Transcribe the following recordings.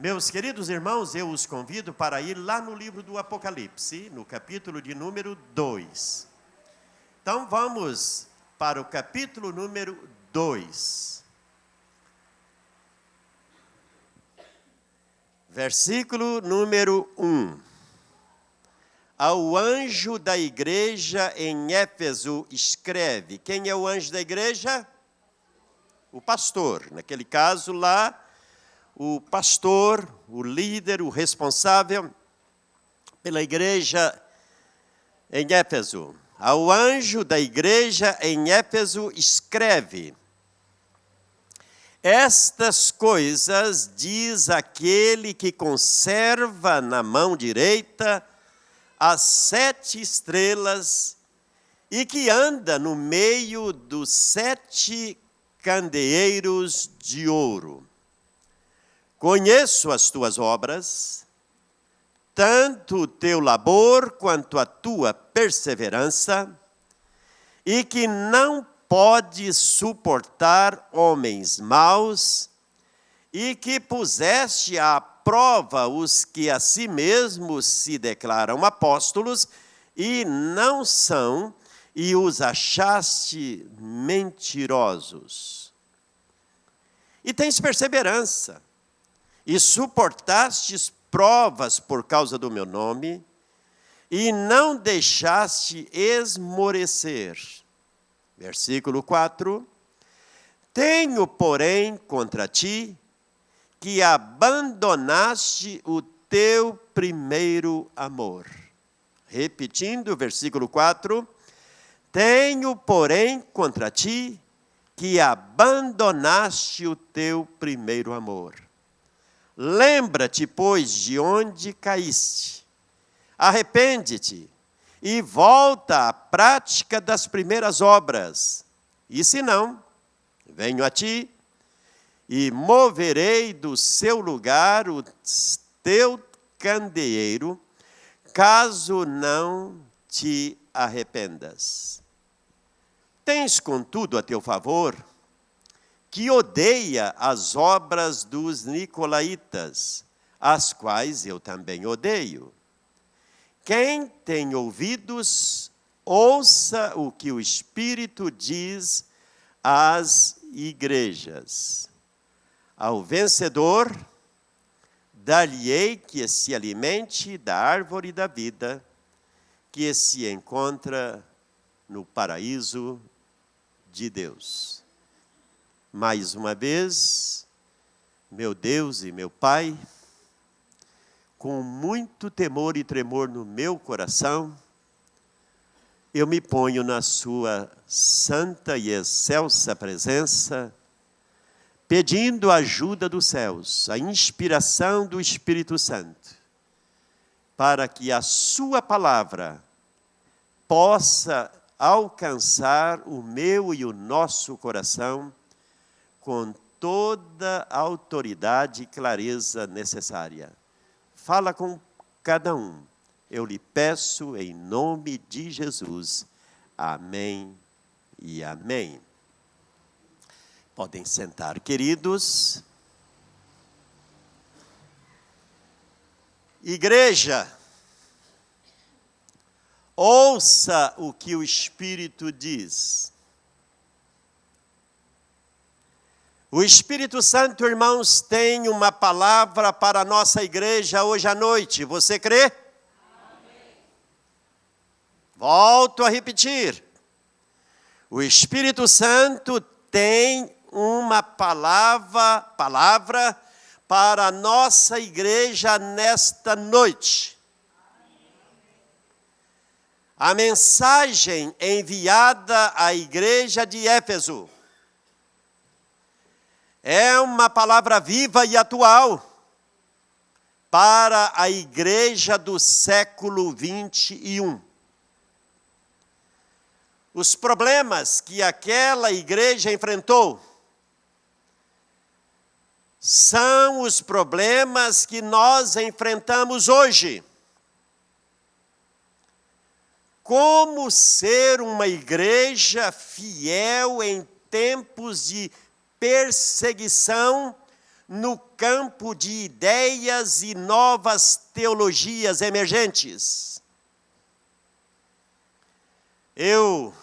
Meus queridos irmãos, eu os convido para ir lá no livro do Apocalipse, no capítulo de número 2. Então vamos para o capítulo número 2. Versículo número 1. Ao anjo da igreja em Éfeso escreve. Quem é o anjo da igreja? O pastor. Naquele caso lá, o pastor, o líder, o responsável pela igreja em Éfeso. Ao anjo da igreja em Éfeso escreve. Estas coisas diz aquele que conserva na mão direita as 7 estrelas e que anda no meio dos 7 candeeiros de ouro. Conheço as tuas obras, tanto o teu labor quanto a tua perseverança, e que não podes suportar homens maus, e que puseste à prova os que a si mesmos se declaram apóstolos, e não são, e os achaste mentirosos. E tens perseverança, e suportastes provas por causa do meu nome, e não deixaste esmorecer. Versículo 4. Tenho, porém, contra ti, que abandonaste o teu primeiro amor. Repetindo, versículo 4. Tenho, porém, contra ti, que abandonaste o teu primeiro amor. Lembra-te, pois, de onde caíste. Arrepende-te e volta à prática das primeiras obras. E se não, venho a ti e moverei do seu lugar o teu candeeiro, caso não te arrependas. Tens, contudo, a teu favor, que odeia as obras dos nicolaítas, as quais eu também odeio. Quem tem ouvidos, ouça o que o Espírito diz às igrejas. Ao vencedor, dar-lhe-ei que se alimente da árvore da vida, que se encontra no paraíso de Deus. Mais uma vez, meu Deus e meu Pai, com muito temor e tremor no meu coração, eu me ponho na sua santa e excelsa presença, pedindo a ajuda dos céus, a inspiração do Espírito Santo, para que a sua palavra possa alcançar o meu e o nosso coração com toda a autoridade e clareza necessária. Fala com cada um. Eu lhe peço em nome de Jesus. Amém e amém. Podem sentar, queridos. Igreja, ouça o que o Espírito diz. O Espírito Santo, irmãos, tem uma palavra para a nossa igreja hoje à noite. Você crê? Amém. Volto a repetir. O Espírito Santo tem uma palavra para a nossa igreja nesta noite. A mensagem enviada à igreja de Éfeso é uma palavra viva e atual para a igreja do século 21. Os problemas que aquela igreja enfrentou são os problemas que nós enfrentamos hoje. Como ser uma igreja fiel em tempos de perseguição no campo de ideias e novas teologias emergentes. Eu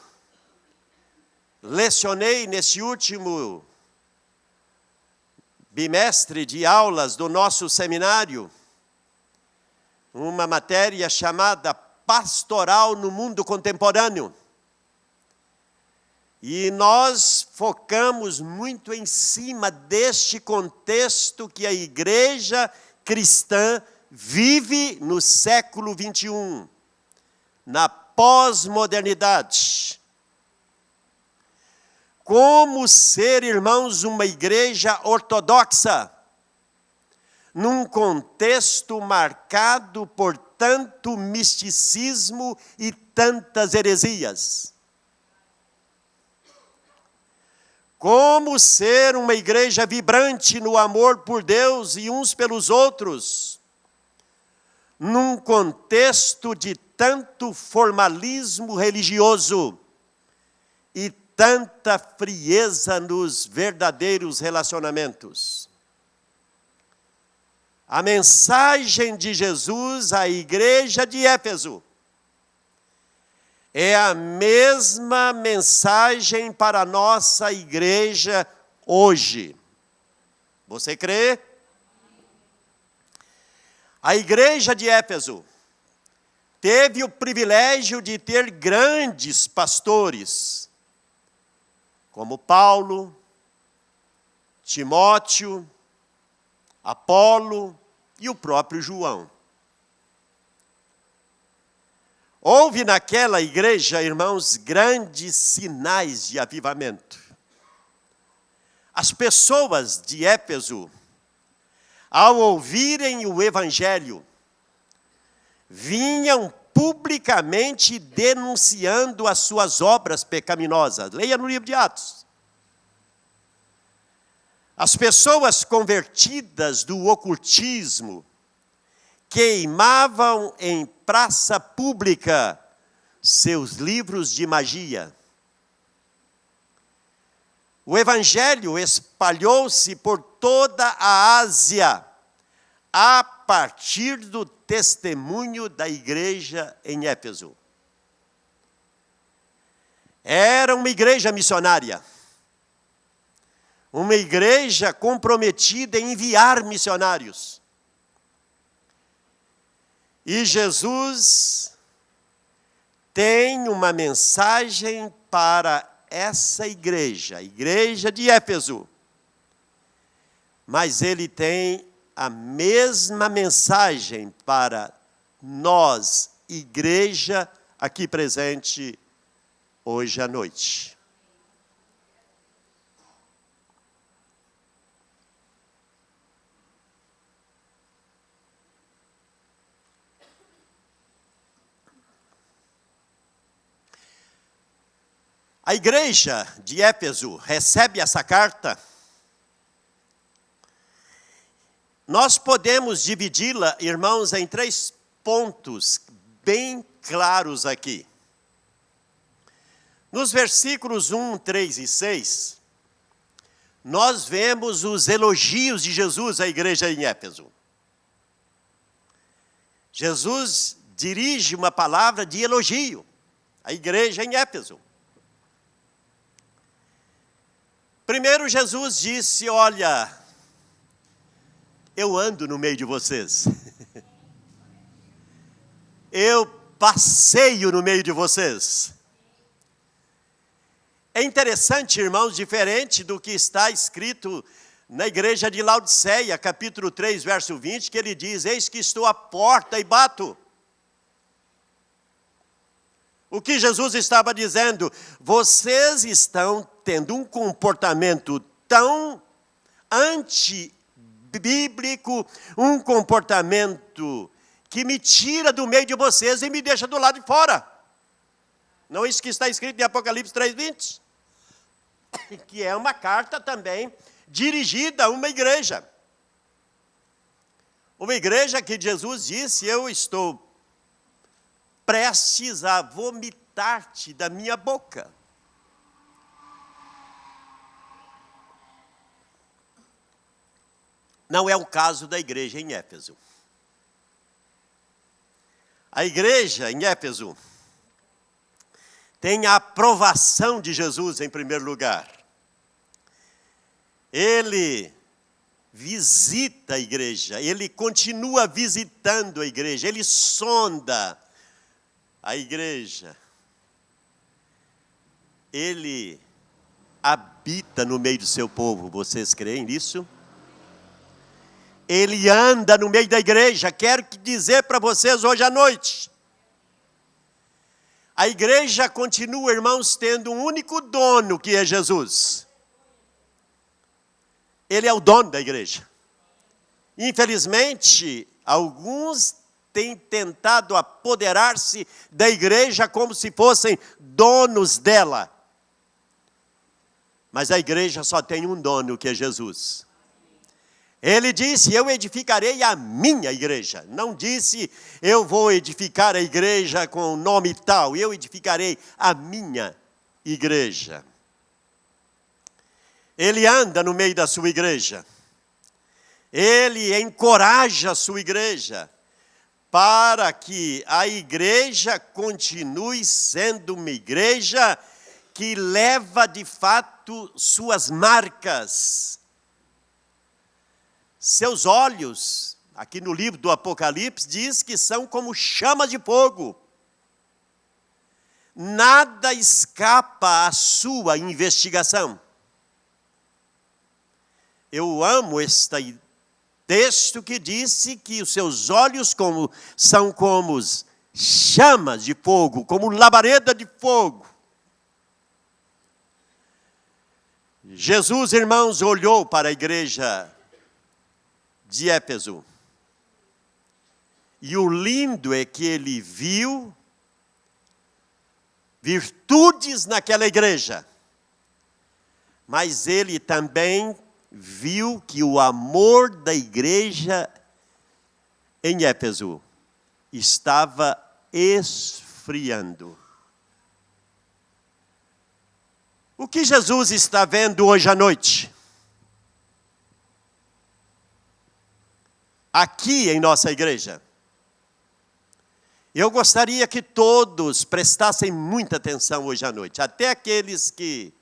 lecionei nesse último bimestre de aulas do nosso seminário uma matéria chamada Pastoral no Mundo Contemporâneo. E nós focamos muito em cima deste contexto que a igreja cristã vive no século XXI, na pós-modernidade. Como ser, irmãos, uma igreja ortodoxa, num contexto marcado por tanto misticismo e tantas heresias. Como ser uma igreja vibrante no amor por Deus e uns pelos outros, num contexto de tanto formalismo religioso e tanta frieza nos verdadeiros relacionamentos. A mensagem de Jesus à igreja de Éfeso é a mesma mensagem para a nossa igreja hoje. Você crê? A igreja de Éfeso teve o privilégio de ter grandes pastores, como Paulo, Timóteo, Apolo e o próprio João. Houve naquela igreja, irmãos, grandes sinais de avivamento. As pessoas de Éfeso, ao ouvirem o evangelho, vinham publicamente denunciando as suas obras pecaminosas. Leia no livro de Atos. As pessoas convertidas do ocultismo queimavam em praça pública seus livros de magia. O evangelho espalhou-se por toda a Ásia, a partir do testemunho da igreja em Éfeso. Era uma igreja missionária. Uma igreja comprometida em enviar missionários. E Jesus tem uma mensagem para essa igreja, a igreja de Éfeso. Mas ele tem a mesma mensagem para nós, igreja, aqui presente hoje à noite. A igreja de Éfeso recebe essa carta. Nós podemos dividi-la, irmãos, em 3 pontos bem claros aqui. Nos versículos 1, 3 e 6, nós vemos os elogios de Jesus à igreja em Éfeso. Jesus dirige uma palavra de elogio à igreja em Éfeso. Primeiro, Jesus disse: olha, eu ando no meio de vocês. Eu passeio no meio de vocês. É interessante, irmãos, diferente do que está escrito na igreja de Laodiceia, capítulo 3, verso 20, que ele diz: eis que estou à porta e bato. O que Jesus estava dizendo? Vocês estão tendo um comportamento tão antibíblico, um comportamento que me tira do meio de vocês e me deixa do lado de fora. Não é isso que está escrito em Apocalipse 3:20? Que é uma carta também dirigida a uma igreja. Uma igreja que Jesus disse: eu estou prestes a vomitar-te da minha boca. Não é o caso da igreja em Éfeso. A igreja em Éfeso tem a aprovação de Jesus em primeiro lugar. Ele visita a igreja, ele continua visitando a igreja, ele sonda a igreja. Ele habita no meio do seu povo, vocês creem nisso? Ele anda no meio da igreja. Quero dizer para vocês hoje à noite, a igreja continua, irmãos, tendo um único dono, que é Jesus. Ele é o dono da igreja. Infelizmente, alguns têm tentado apoderar-se da igreja como se fossem donos dela. Mas a igreja só tem um dono, que é Jesus. Ele disse, eu edificarei a minha igreja. Não disse, eu vou edificar a igreja com nome tal. Eu edificarei a minha igreja. Ele anda no meio da sua igreja. Ele encoraja a sua igreja para que a igreja continue sendo uma igreja que leva de fato suas marcas. Seus olhos, aqui no livro do Apocalipse, diz que são como chama de fogo. Nada escapa à sua investigação. Eu amo este texto que disse que os seus olhos são como chamas de fogo, como labareda de fogo. Jesus, irmãos, olhou para a igreja de Éfeso. E o lindo é que ele viu virtudes naquela igreja. Mas ele também viu que o amor da igreja em Éfeso estava esfriando. O que Jesus está vendo hoje à noite? Aqui em nossa igreja. Eu gostaria que todos prestassem muita atenção hoje à noite, até aqueles que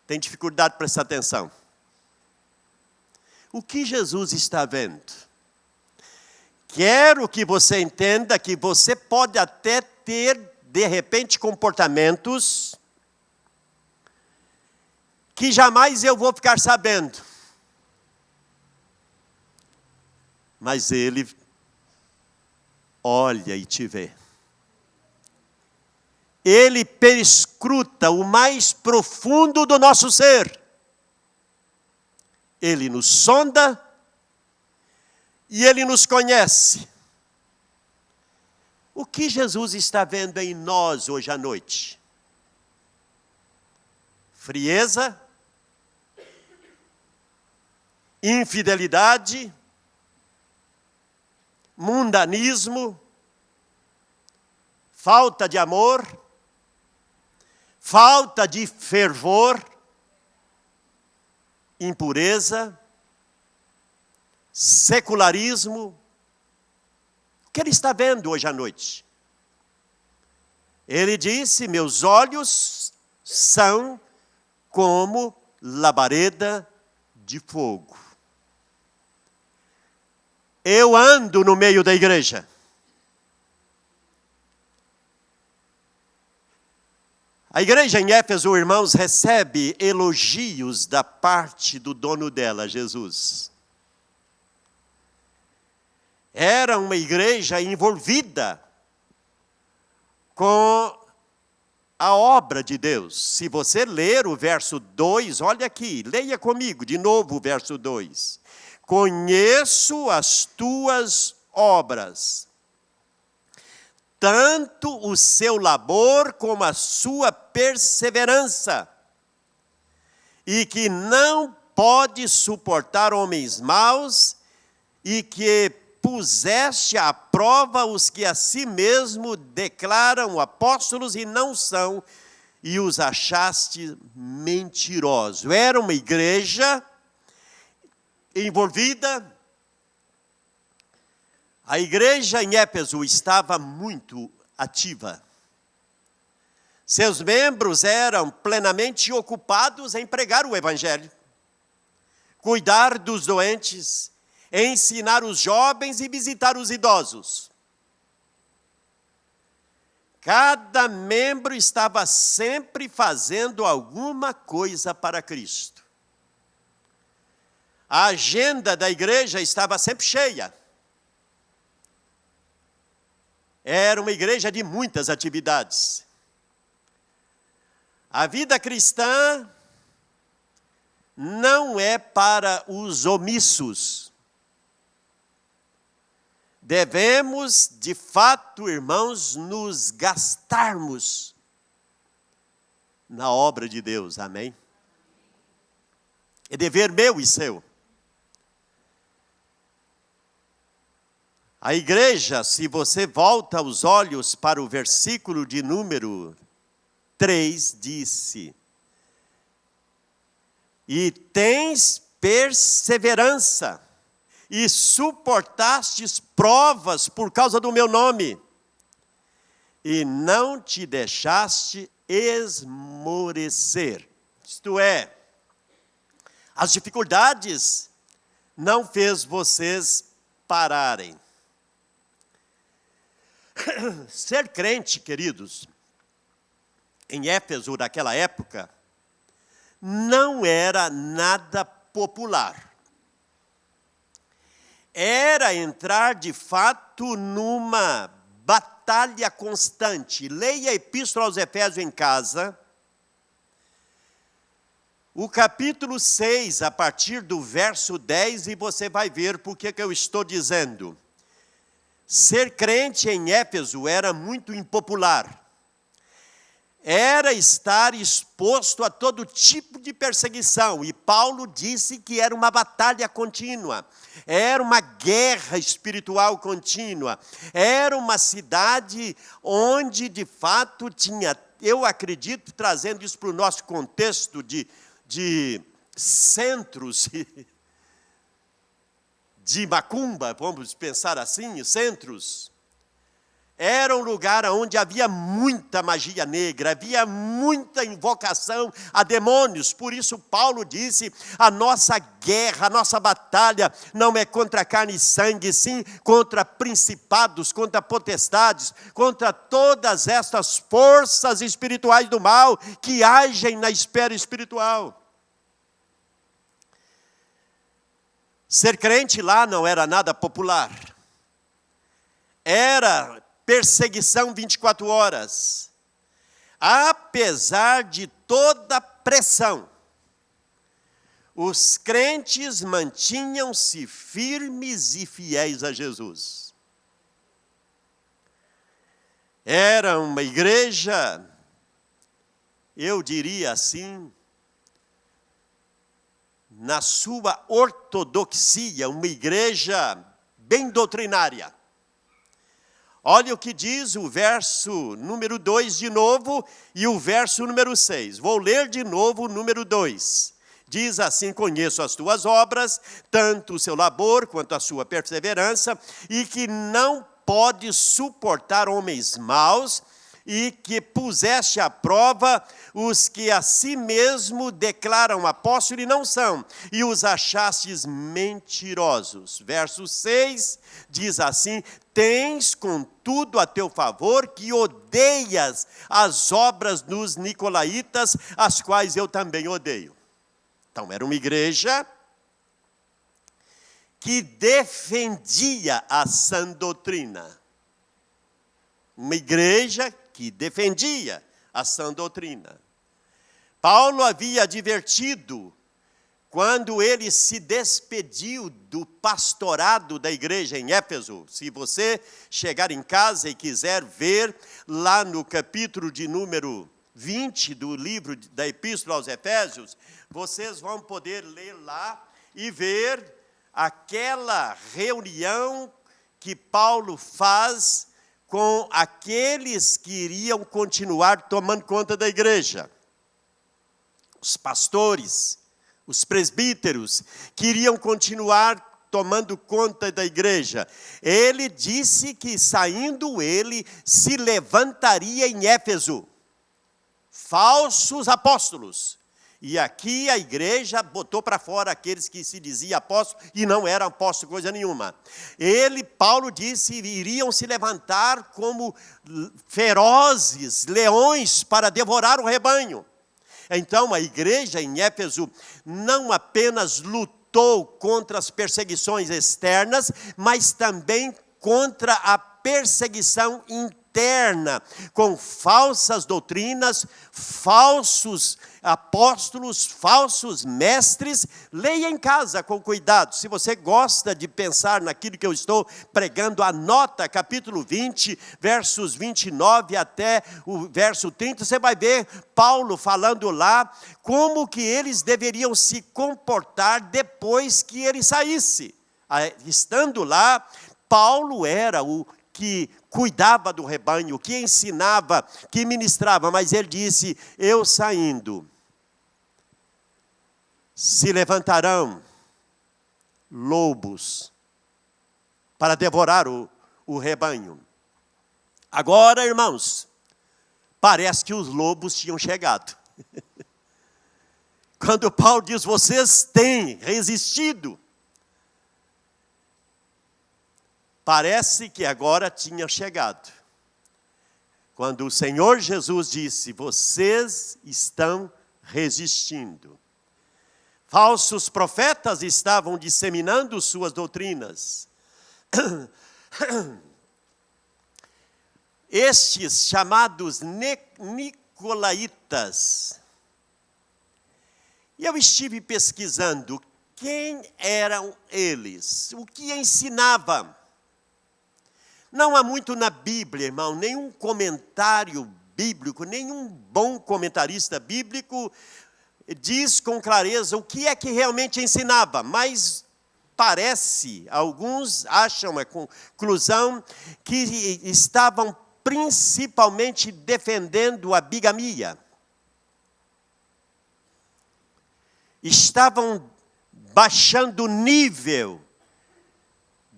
têm dificuldade de prestar atenção. O que Jesus está vendo? Quero que você entenda que você pode até ter, de repente, comportamentos que jamais eu vou ficar sabendo. Mas ele olha e te vê. Ele perscruta o mais profundo do nosso ser. Ele nos sonda e ele nos conhece. O que Jesus está vendo em nós hoje à noite? Frieza? Infidelidade? Mundanismo, falta de amor, falta de fervor, impureza, secularismo. O que ele está vendo hoje à noite? Ele disse, meus olhos são como labareda de fogo. Eu ando no meio da igreja. A igreja em Éfeso, irmãos, recebe elogios da parte do dono dela, Jesus. Era uma igreja envolvida com a obra de Deus. Se você ler o verso 2, olha aqui, leia comigo de novo o verso 2. Conheço as tuas obras, tanto o seu labor como a sua perseverança, e que não pode suportar homens maus, e que puseste à prova os que a si mesmo declaram apóstolos e não são, e os achaste mentirosos. Era uma igreja envolvida. A igreja em Éfeso estava muito ativa. Seus membros eram plenamente ocupados em pregar o evangelho, cuidar dos doentes, ensinar os jovens e visitar os idosos. Cada membro estava sempre fazendo alguma coisa para Cristo. A agenda da igreja estava sempre cheia. Era uma igreja de muitas atividades. A vida cristã não é para os omissos. Devemos, de fato, irmãos, nos gastarmos na obra de Deus, amém? É dever meu e seu. A igreja, se você volta os olhos para o versículo de número 3, disse: e tens perseverança, e suportastes provas por causa do meu nome, e não te deixaste esmorecer. Isto é, as dificuldades não fez vocês pararem. Ser crente, queridos, em Éfeso naquela época, não era nada popular. Era entrar de fato numa batalha constante. Leia a Epístola aos Efésios em casa. O capítulo 6, a partir do verso 10, e você vai ver por que eu estou dizendo. Ser crente em Éfeso era muito impopular. Era estar exposto a todo tipo de perseguição. E Paulo disse que era uma batalha contínua. Era uma guerra espiritual contínua. Era uma cidade onde, de fato, tinha, eu acredito, trazendo isso para o nosso contexto de centros de macumba, vamos pensar assim, centros, era um lugar onde havia muita magia negra, havia muita invocação a demônios. Por isso Paulo disse, a nossa guerra, a nossa batalha não é contra carne e sangue, sim contra principados, contra potestades, contra todas estas forças espirituais do mal que agem na esfera espiritual. Ser crente lá não era nada popular. Era perseguição 24 horas. Apesar de toda pressão, os crentes mantinham-se firmes e fiéis a Jesus. Era uma igreja, eu diria assim, na sua ortodoxia, uma igreja bem doutrinária. Olha o que diz o verso número 2 de novo e o verso número 6. Vou ler de novo o número 2. Diz assim, conheço as tuas obras, tanto o seu labor quanto a sua perseverança, e que não podes suportar homens maus, e que puseste à prova os que a si mesmo declaram apóstolos e não são, e os achastes mentirosos. Verso 6 diz assim, tens contudo a teu favor que odeias as obras dos nicolaítas, as quais eu também odeio. Então era uma igreja que defendia a sã doutrina. Uma igreja que defendia a sã doutrina. Paulo havia advertido, quando ele se despediu do pastorado da igreja em Éfeso. Se você chegar em casa e quiser ver, lá no capítulo de número 20 do livro da Epístola aos Efésios, vocês vão poder ler lá e ver aquela reunião que Paulo faz com aqueles que iriam continuar tomando conta da igreja. Os pastores, os presbíteros, queriam continuar tomando conta da igreja. Ele disse que, saindo ele, se levantaria em Éfeso falsos apóstolos. E aqui a igreja botou para fora aqueles que se diziam apóstolos e não eram apóstolos coisa nenhuma. Paulo disse, iriam se levantar como ferozes leões para devorar o rebanho. Então a igreja em Éfeso não apenas lutou contra as perseguições externas, mas também contra a perseguição interna, com falsas doutrinas, falsos apóstolos, falsos mestres. Leia em casa com cuidado. Se você gosta de pensar naquilo que eu estou pregando, anota capítulo 20, versos 29 até o verso 30. Você vai ver Paulo falando lá como que eles deveriam se comportar depois que ele saísse. Estando lá, Paulo era o que cuidava do rebanho, que ensinava, que ministrava, mas ele disse, eu saindo, se levantarão lobos para devorar o rebanho. Agora, irmãos, parece que os lobos tinham chegado. Quando Paulo diz, vocês têm resistido, parece que agora tinha chegado. Quando o Senhor Jesus disse, vocês estão resistindo. Falsos profetas estavam disseminando suas doutrinas. Estes chamados nicolaítas. E eu estive pesquisando quem eram eles, o que ensinavam. Não há muito na Bíblia, irmão, nenhum comentário bíblico, nenhum bom comentarista bíblico diz com clareza o que é que realmente ensinava, mas parece, alguns acham a conclusão, que estavam principalmente defendendo a bigamia. Estavam baixando o nível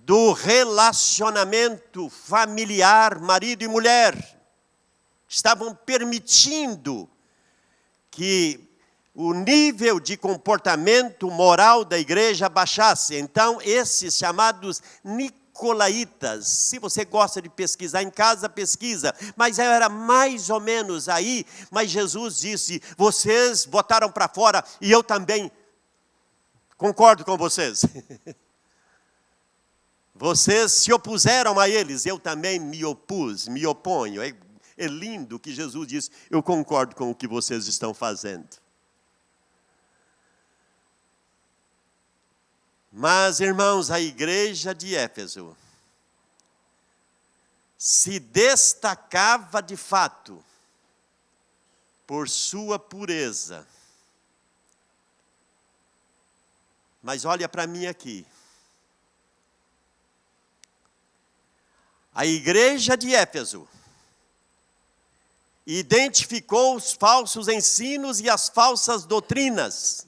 do relacionamento familiar, marido e mulher. Estavam permitindo que o nível de comportamento moral da igreja baixasse. Então, esses chamados nicolaítas, se você gosta de pesquisar em casa, pesquisa, mas era mais ou menos aí, mas Jesus disse, vocês botaram para fora, e eu também concordo com vocês. Vocês se opuseram a eles, eu também me opus, me oponho. É lindo que Jesus diz, eu concordo com o que vocês estão fazendo. Mas, irmãos, a igreja de Éfeso se destacava de fato por sua pureza. Mas olha para mim aqui. A igreja de Éfeso identificou os falsos ensinos e as falsas doutrinas,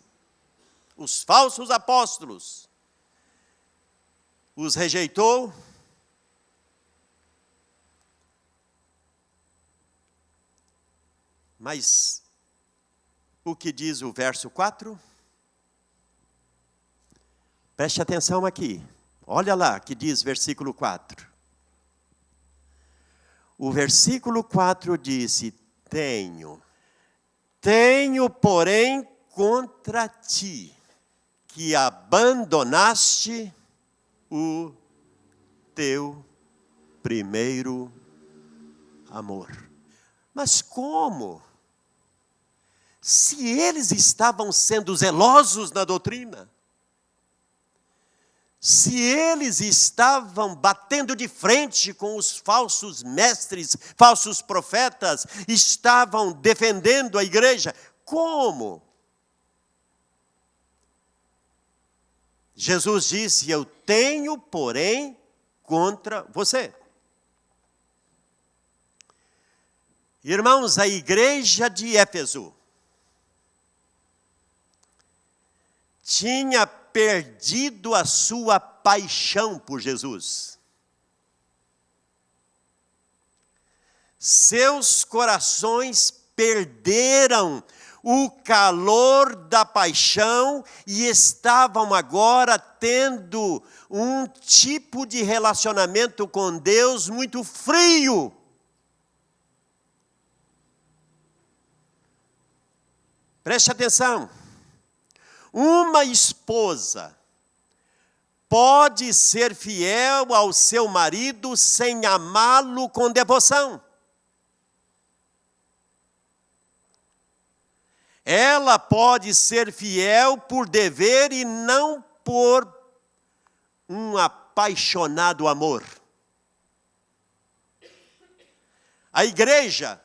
os falsos apóstolos, os rejeitou, mas o que diz o verso 4? Preste atenção aqui, olha lá que diz versículo 4. O versículo 4 disse, tenho, porém, contra ti, que abandonaste o teu primeiro amor. Mas como? Se eles estavam sendo zelosos na doutrina, se eles estavam batendo de frente com os falsos mestres, falsos profetas, estavam defendendo a igreja, como? Jesus disse, eu tenho, porém, contra você. Irmãos, a igreja de Éfeso tinha perdido a sua paixão por Jesus. Seus corações perderam o calor da paixão e estavam agora tendo um tipo de relacionamento com Deus muito frio. Preste atenção. Uma esposa pode ser fiel ao seu marido sem amá-lo com devoção. Ela pode ser fiel por dever e não por um apaixonado amor. A igreja,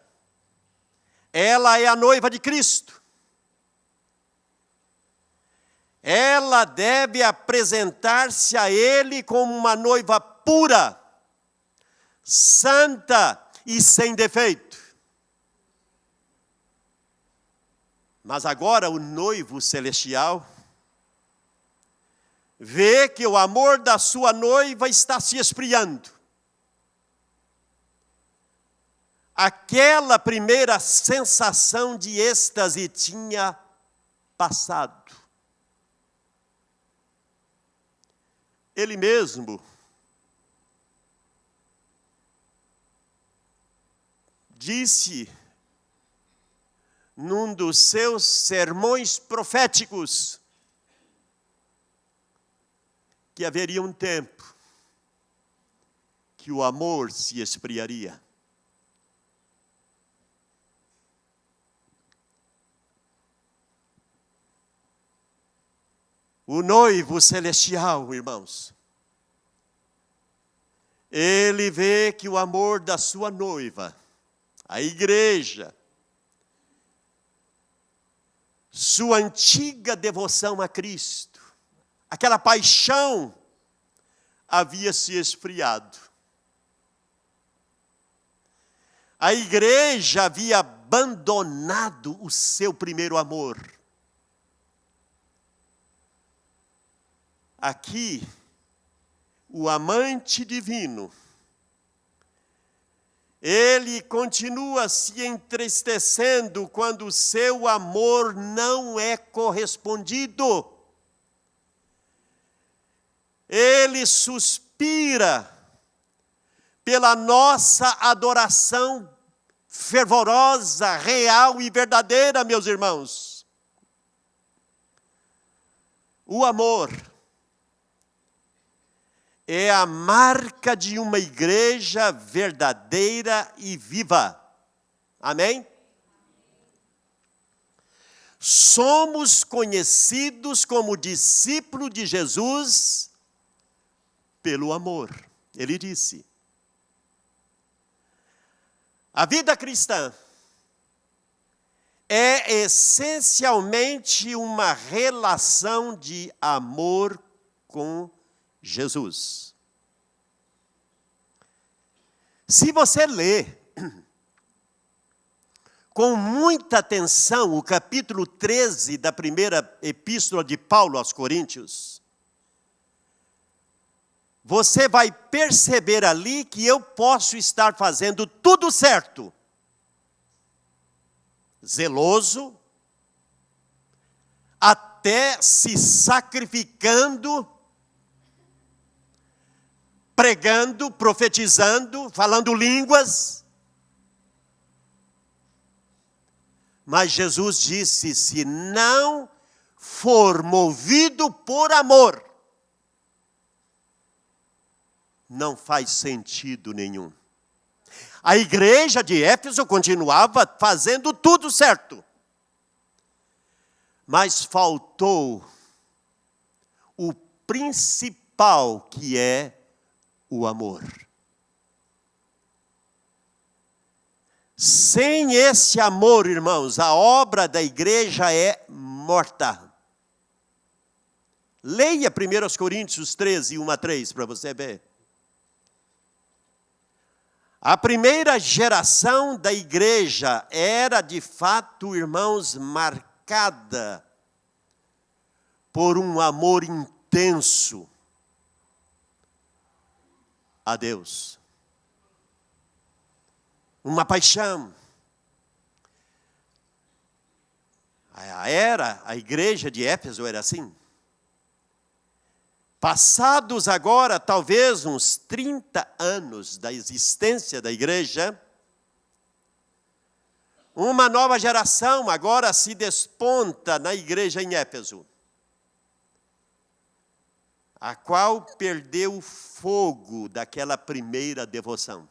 ela é a noiva de Cristo. Ela deve apresentar-se a Ele como uma noiva pura, santa e sem defeito. Mas agora o noivo celestial vê que o amor da sua noiva está se esfriando. Aquela primeira sensação de êxtase tinha passado. Ele mesmo disse num dos seus sermões proféticos que haveria um tempo que o amor se esfriaria. O noivo celestial, irmãos, ele vê que o amor da sua noiva, a igreja, sua antiga devoção a Cristo, aquela paixão havia se esfriado. A igreja havia abandonado o seu primeiro amor. Aqui, o amante divino, ele continua se entristecendo quando o seu amor não é correspondido. Ele suspira pela nossa adoração fervorosa, real e verdadeira, meus irmãos. O amor é a marca de uma igreja verdadeira e viva. Amém? Somos conhecidos como discípulos de Jesus pelo amor. Ele disse. A vida cristã é essencialmente uma relação de amor com Jesus. Se você ler com muita atenção o capítulo 13 da primeira epístola de Paulo aos Coríntios, você vai perceber ali que eu posso estar fazendo tudo certo, zeloso, até se sacrificando, pregando, profetizando, falando línguas. Mas Jesus disse, se não for movido por amor, não faz sentido nenhum. A igreja de Éfeso continuava fazendo tudo certo. Mas faltou o principal, que é o amor. Sem esse amor, irmãos, a obra da igreja é morta. Leia 1 Coríntios 13, 1-3, para você ver. A primeira geração da igreja era, de fato, irmãos, marcada por um amor intenso a Deus. Uma paixão. A igreja de Éfeso era assim. Passados agora, talvez uns 30 anos da existência da igreja, uma nova geração agora se desponta na igreja em Éfeso, a qual perdeu o fogo daquela primeira devoção.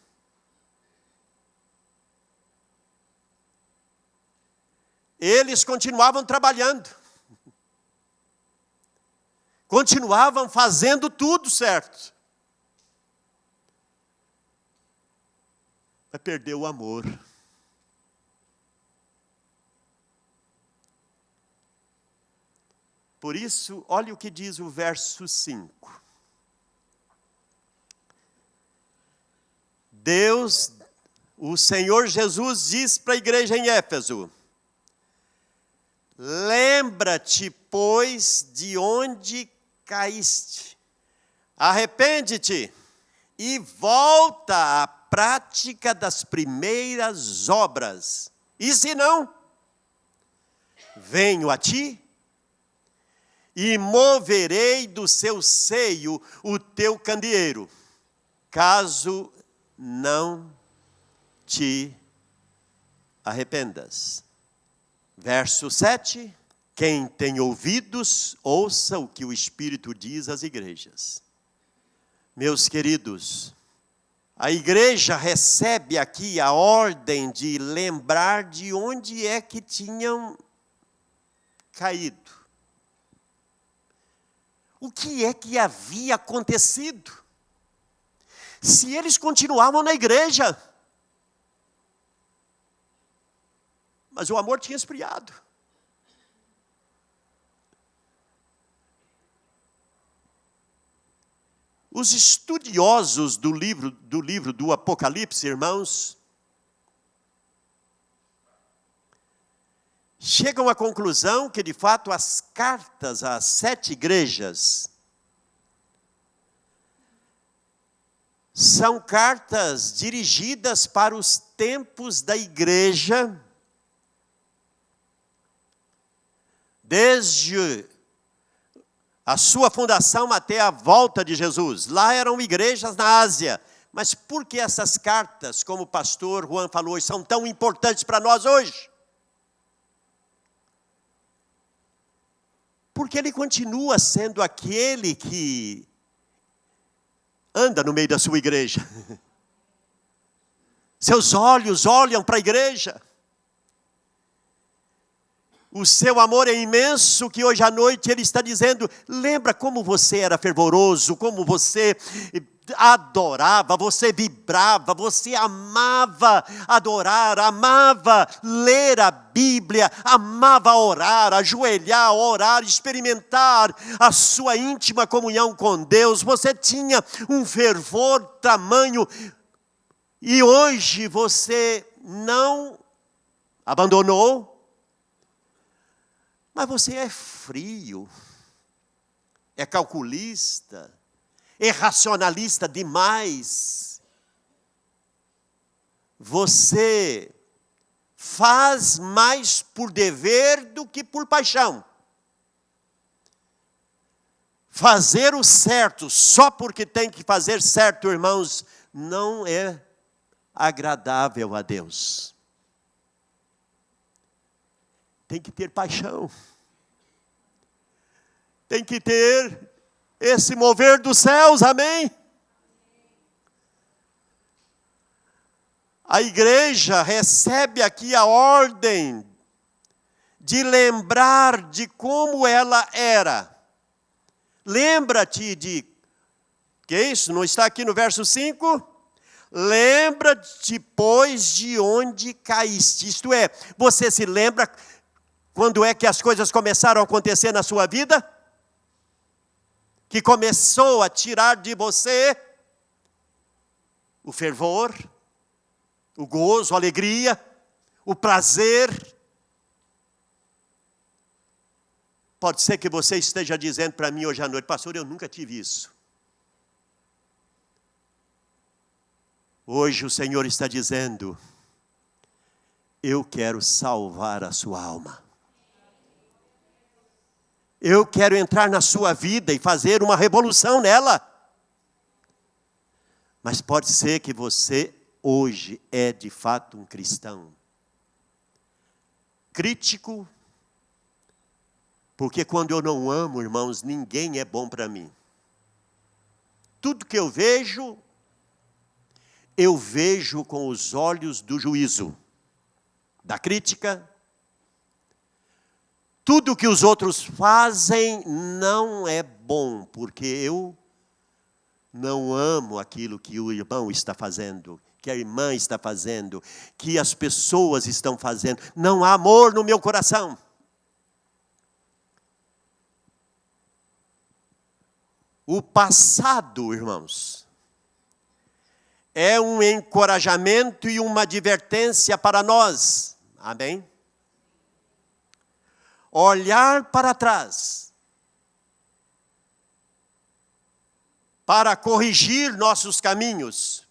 Eles continuavam trabalhando, continuavam fazendo tudo certo, mas perdeu o amor. Por isso, olha o que diz o verso 5. Deus, o Senhor Jesus diz para a igreja em Éfeso: lembra-te, pois, de onde caíste. Arrepende-te e volta à prática das primeiras obras. E se não, venho a ti e moverei do seu seio o teu candeeiro, caso não te arrependas. Verso 7, quem tem ouvidos, ouça o que o Espírito diz às igrejas. Meus queridos, a igreja recebe aqui a ordem de lembrar de onde é que tinham caído. O que é que havia acontecido? Se eles continuavam na igreja, mas o amor tinha esfriado. Os estudiosos do livro do Apocalipse, irmãos, chegam à conclusão que, de fato, as cartas às 7 igrejas são cartas dirigidas para os tempos da igreja, desde a sua fundação até a volta de Jesus. Lá eram igrejas na Ásia. Mas por que essas cartas, como o pastor Juan falou, são tão importantes para nós hoje? Porque ele continua sendo aquele que anda no meio da sua igreja. Seus olhos olham para a igreja. O seu amor é imenso, que hoje à noite ele está dizendo: lembra como você era fervoroso, como você adorava, você vibrava, você amava adorar, amava ler a Bíblia, amava orar, ajoelhar, orar, experimentar a sua íntima comunhão com Deus. Você tinha um fervor tamanho, e hoje você não abandonou, mas você é frio, é calculista, é racionalista demais. Você faz mais por dever do que por paixão. Fazer o certo só porque tem que fazer certo, irmãos, não é agradável a Deus. Tem que ter paixão. Tem que ter esse mover dos céus, amém? A igreja recebe aqui a ordem de lembrar de como ela era. Lembra-te de... Que isso? Não está aqui no verso 5? Lembra-te, pois, de onde caíste. Isto é, você se lembra quando é que as coisas começaram a acontecer na sua vida? Que começou a tirar de você o fervor, o gozo, a alegria, o prazer. Pode ser que você esteja dizendo para mim hoje à noite: pastor, eu nunca tive isso. Hoje o Senhor está dizendo: eu quero salvar a sua alma. Eu quero entrar na sua vida e fazer uma revolução nela. Mas pode ser que você hoje é de fato um cristão crítico, porque quando eu não amo, irmãos, ninguém é bom para mim. Tudo que eu vejo com os olhos do juízo, da crítica. Tudo que os outros fazem não é bom, porque eu não amo aquilo que o irmão está fazendo, que a irmã está fazendo, que as pessoas estão fazendo. Não há amor no meu coração. O passado, irmãos, é um encorajamento e uma advertência para nós. Amém? Olhar para trás, para corrigir nossos caminhos,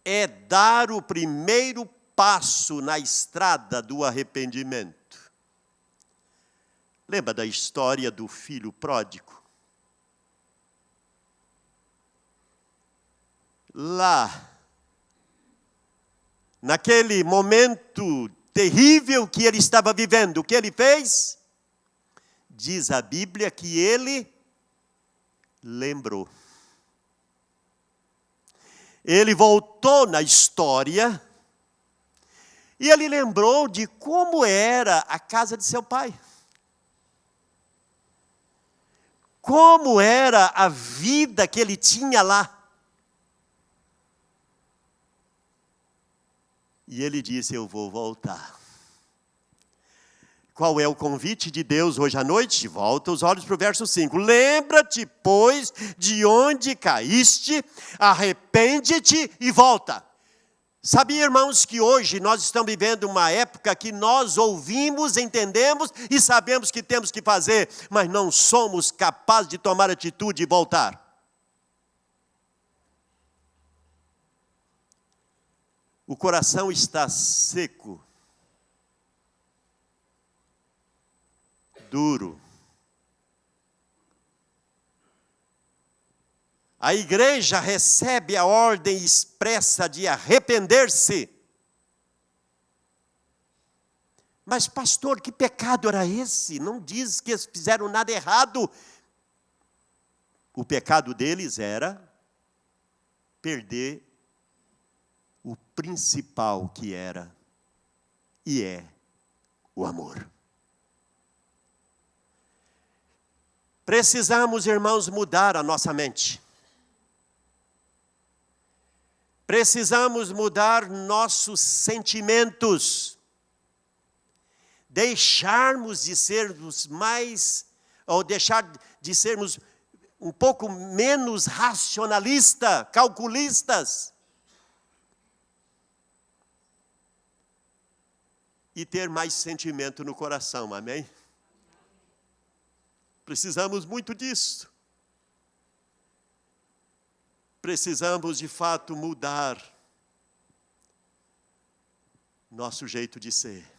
é dar o primeiro passo na estrada do arrependimento. Lembra da história do filho pródigo? Lá, naquele momento terrível que ele estava vivendo, o que ele fez? Diz a Bíblia que ele lembrou. Ele voltou na história e ele lembrou de como era a casa de seu pai. Como era a vida que ele tinha lá. E ele disse: eu vou voltar. Qual é o convite de Deus hoje à noite? Volta os olhos para o verso 5. Lembra-te, pois, de onde caíste, arrepende-te e volta. Sabia, irmãos, que hoje nós estamos vivendo uma época que nós ouvimos, entendemos e sabemos que temos que fazer, mas não somos capazes de tomar atitude e voltar. O coração está seco, duro. A igreja recebe a ordem expressa de arrepender-se. Mas, pastor, que pecado era esse? Não diz que eles fizeram nada errado. O pecado deles era perder o principal que era e é o amor. Precisamos, irmãos, mudar a nossa mente. Precisamos mudar nossos sentimentos. Deixarmos de sermos ou deixar de sermos um pouco menos racionalistas, calculistas. E ter mais sentimento no coração, amém? Precisamos muito disso. Precisamos, de fato, mudar nosso jeito de ser.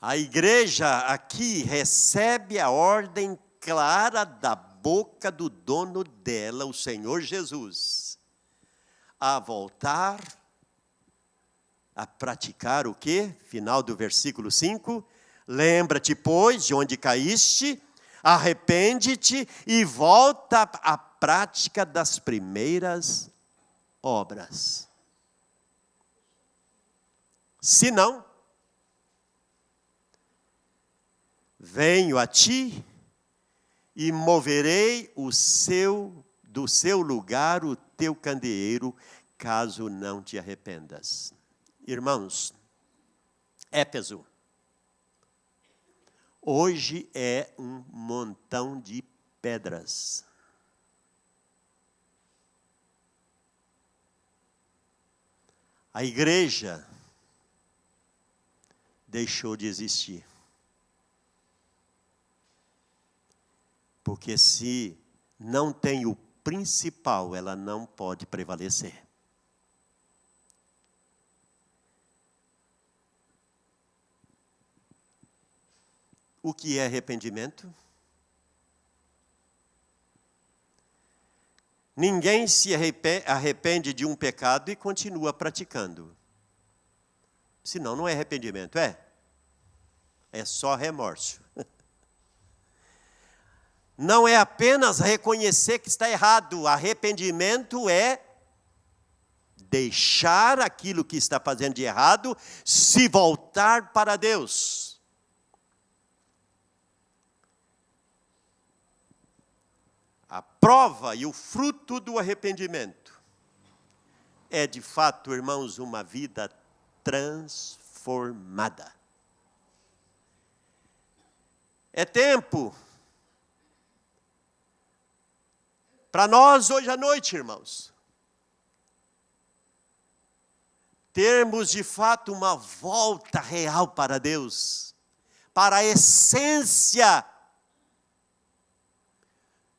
A igreja aqui recebe a ordem clara da boca do dono dela, o Senhor Jesus, a voltar a praticar o quê? Final do versículo 5. Lembra-te, pois, de onde caíste, arrepende-te e volta à prática das primeiras obras. Se não, venho a ti e moverei do seu lugar o teu candeeiro, caso não te arrependas. Irmãos, Éfeso hoje é um montão de pedras. A igreja deixou de existir. Porque se não tem o principal, ela não pode prevalecer. O que é arrependimento? Ninguém se arrepende de um pecado e continua praticando. Senão não é arrependimento, é? É só remorso. Não é apenas reconhecer que está errado. Arrependimento é deixar aquilo que está fazendo de errado, se voltar para Deus. A prova e o fruto do arrependimento é, de fato, irmãos, uma vida transformada. É tempo para nós hoje à noite, irmãos, termos de fato uma volta real para Deus, para a essência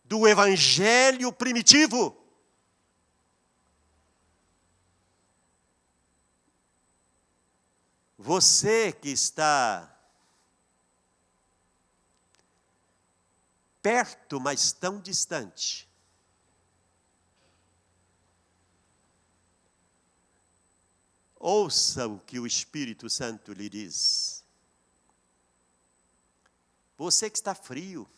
do evangelho primitivo. Você que está perto, mas tão distante, ouça o que o Espírito Santo lhe diz. Você que está frio,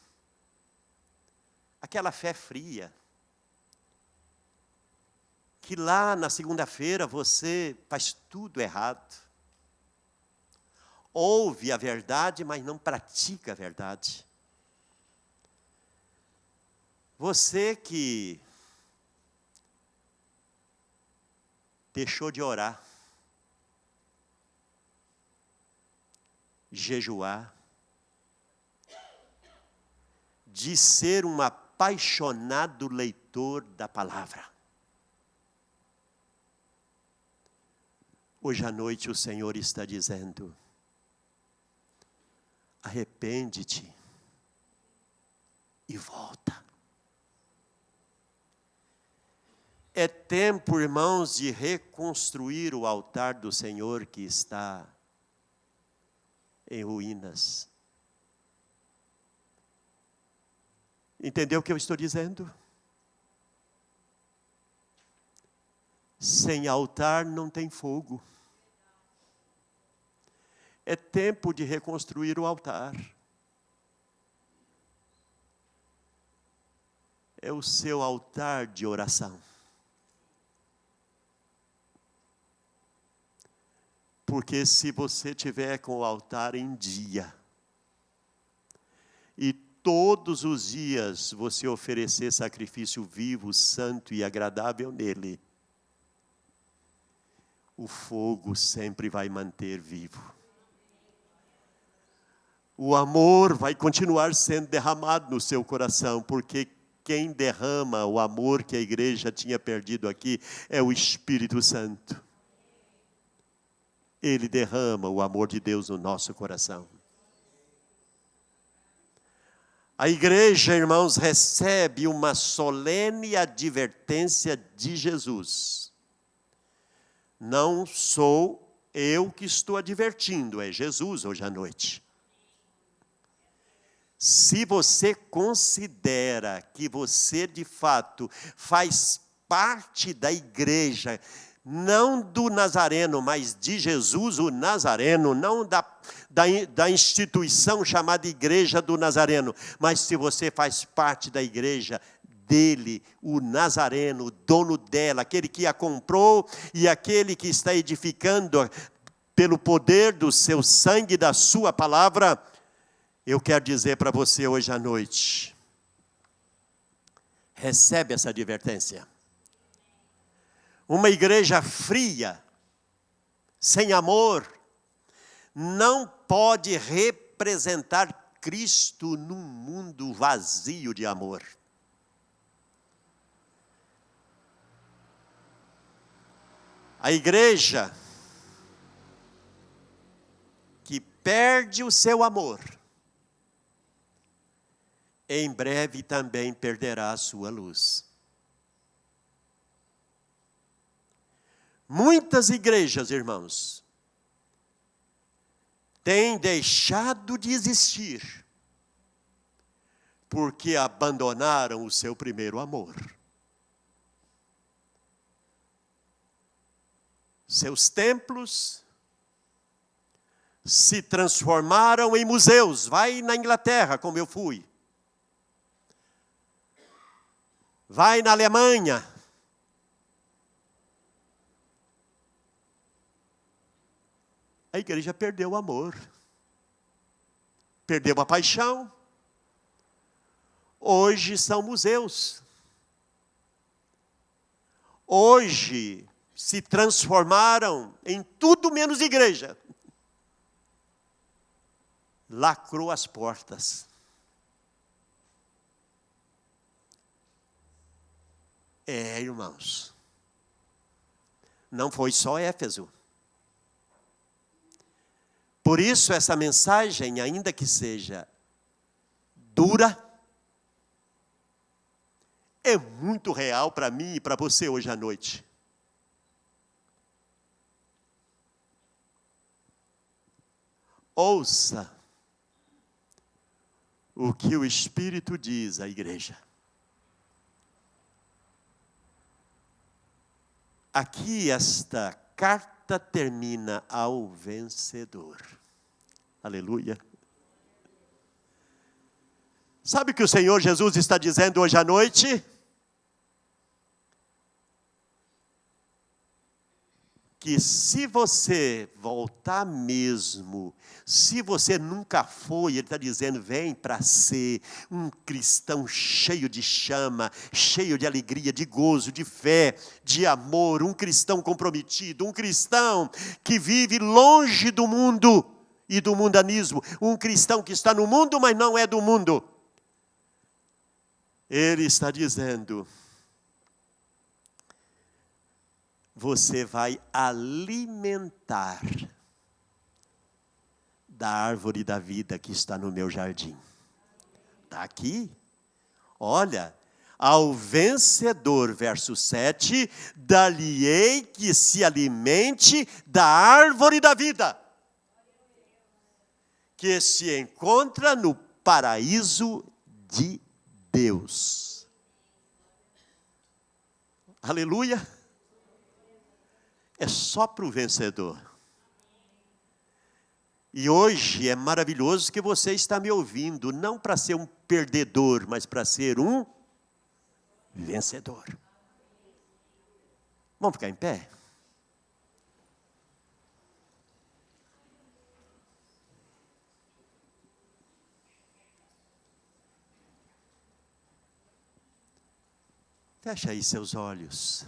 aquela fé fria, que lá na segunda-feira você faz tudo errado, ouve a verdade, mas não pratica a verdade. Você que deixou de orar, jejuar, de ser um apaixonado leitor da palavra. Hoje à noite o Senhor está dizendo: arrepende-te e volta. É tempo, irmãos, de reconstruir o altar do Senhor que está em ruínas. Entendeu o que eu estou dizendo? Sem altar não tem fogo. É tempo de reconstruir o altar. É o seu altar de oração. Porque se você tiver com o altar em dia, e todos os dias você oferecer sacrifício vivo, santo e agradável nele, o fogo sempre vai manter vivo. O amor vai continuar sendo derramado no seu coração, porque quem derrama o amor que a igreja tinha perdido aqui é o Espírito Santo. Ele derrama o amor de Deus no nosso coração. A igreja, irmãos, recebe uma solene advertência de Jesus. Não sou eu que estou advertindo, é Jesus hoje à noite. Se você considera que você de fato faz parte da igreja, não do Nazareno, mas de Jesus o Nazareno, não da instituição chamada Igreja do Nazareno, mas se você faz parte da igreja dele, o Nazareno, o dono dela, aquele que a comprou e aquele que está edificando pelo poder do seu sangue e da sua palavra, eu quero dizer para você hoje à noite, recebe essa advertência. Uma igreja fria, sem amor, não pode representar Cristo num mundo vazio de amor. A igreja que perde o seu amor, em breve também perderá a sua luz. Muitas igrejas, irmãos, têm deixado de existir, porque abandonaram o seu primeiro amor. Seus templos se transformaram em museus. Vai na Inglaterra, como eu fui. Vai na Alemanha. A igreja perdeu o amor. Perdeu a paixão. Hoje são museus. Hoje se transformaram em tudo menos igreja. Lacrou as portas. Irmãos, não foi só Éfeso. Por isso essa mensagem, ainda que seja dura, é muito real para mim e para você hoje à noite. Ouça o que o Espírito diz à igreja. Aqui esta carta termina ao vencedor. Aleluia. Sabe o que o Senhor Jesus está dizendo hoje à noite? Que se você voltar mesmo, se você nunca foi, Ele está dizendo, vem para ser um cristão cheio de chama, cheio de alegria, de gozo, de fé, de amor, um cristão comprometido, um cristão que vive longe do mundo e do mundanismo, um cristão que está no mundo, mas não é do mundo. Ele está dizendo, você vai alimentar da árvore da vida que está no meu jardim. Está aqui. Olha, ao vencedor, verso 7, dar-lhe-ei que se alimente da árvore da vida, que se encontra no paraíso de Deus. Aleluia. É só para o vencedor. E hoje é maravilhoso que você está me ouvindo, não para ser um perdedor, mas para ser um vencedor. Vamos ficar em pé? Fecha aí seus olhos.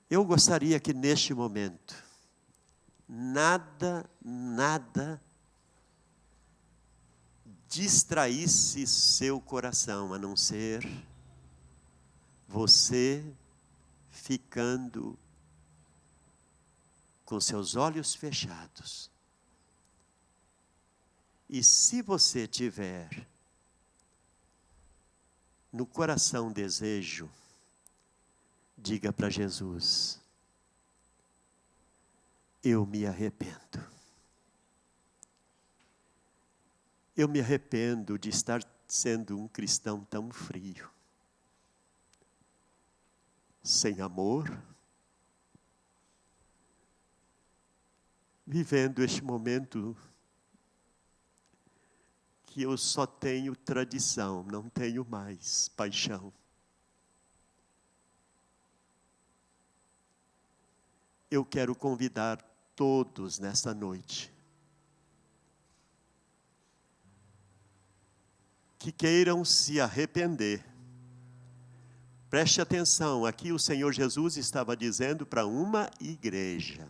Eu gostaria que neste momento, nada distraísse seu coração, a não ser você ficando com seus olhos fechados. E se você tiver no coração desejo, diga para Jesus, eu me arrependo. Eu me arrependo de estar sendo um cristão tão frio, sem amor, vivendo este momento que eu só tenho tradição, não tenho mais paixão. Eu quero convidar todos nessa noite que queiram se arrepender. Preste atenção, aqui o Senhor Jesus estava dizendo para uma igreja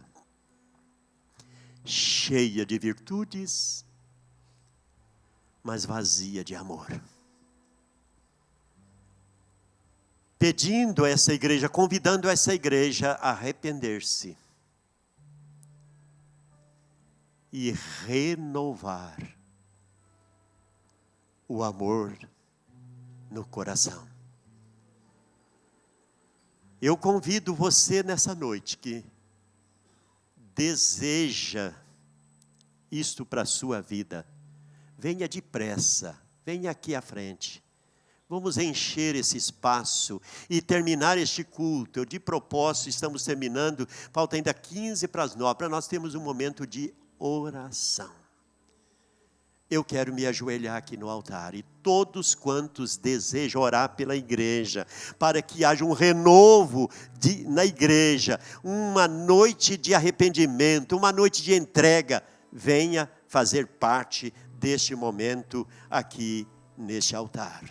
cheia de virtudes, mas vazia de amor. pedindo a essa igreja, convidando essa igreja a arrepender-se e renovar o amor no coração. Eu convido você nessa noite que deseja isto para a sua vida, venha depressa, venha aqui à frente. Vamos encher esse espaço e terminar este culto. Eu, de propósito, estamos terminando, falta ainda 15 para as 9, para nós termos um momento de oração. Eu quero me ajoelhar aqui no altar e todos quantos desejam orar pela igreja, para que haja um renovo na igreja, uma noite de arrependimento, uma noite de entrega, venha fazer parte deste momento aqui neste altar.